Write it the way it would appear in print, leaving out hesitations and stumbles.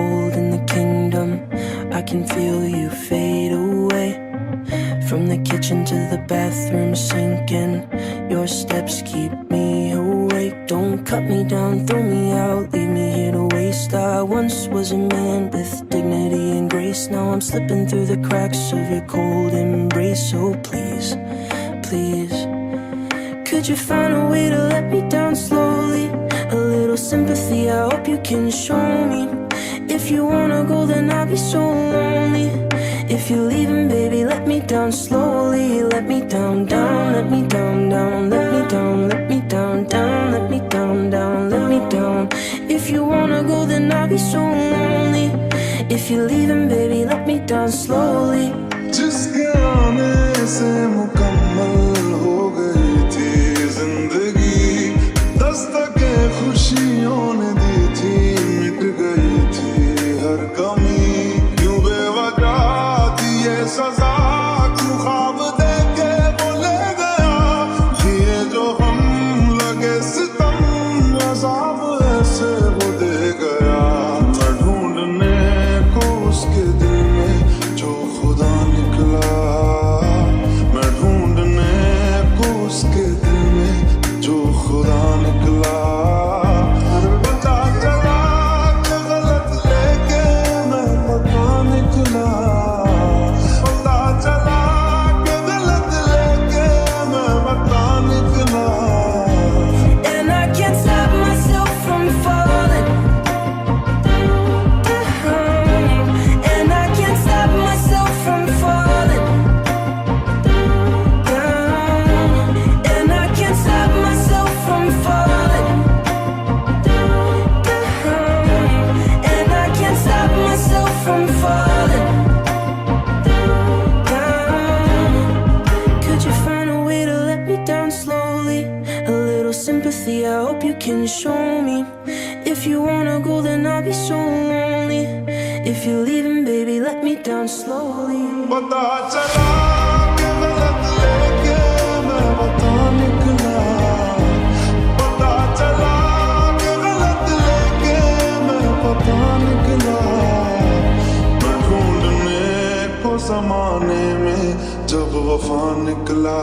cold in the kingdom. I can feel you fade away. From the kitchen to the bathroom sinking, your steps keep me awake. Don't cut me down, throw me out, leave me here to waste. I once was a man with dignity and grace. Now I'm slipping through the cracks of your cold embrace. So please, please, could you find a way to let me down slowly? A little sympathy, I hope you can show me. If you wanna go, then I'll be so lonely. If you're leaving, baby, let me down slowly. Let me down, down, let me down, down, let me down, let me down, down, let me down, down, let me down. If you wanna go, then I'll be so lonely. If you're leaving, baby, let me down slowly. जिसके आने से मुकम्मल हो गई थी जिंदगी, दस्तके खुशियों ने दी थी, मिट गई थी हर कमी। क्यों बेवजह दिए सजा, क्यों ख्वाब देके वो ले गया, ये जो हम लगे सितम अज़ाब ऐसे वो दे गया। मैं ढूंढने को उसके दिल में जो खुदा निकला, मैं ढूंढने को उसके दिल में जो खुदा निकला। पता चला कि गलत लेके मैं पता निकला, पता चला कि गलत लेके मैं पता निकला। And I can't stop myself from falling. And I can't stop myself from falling down. And I can't stop myself from falling down. And I can't stop myself from falling down. Could you find a way to let me down slowly? A little sympathy, I hope you can show me. If you wanna go, then I'll be so lonely. If you're leaving, baby, let me down slowly. पता चला कि गलत लेके मैं पता निकला, पता चला कि गलत लेके मैं पता निकला। मैं ढूंढने को ज़माने में जब वफा निकला,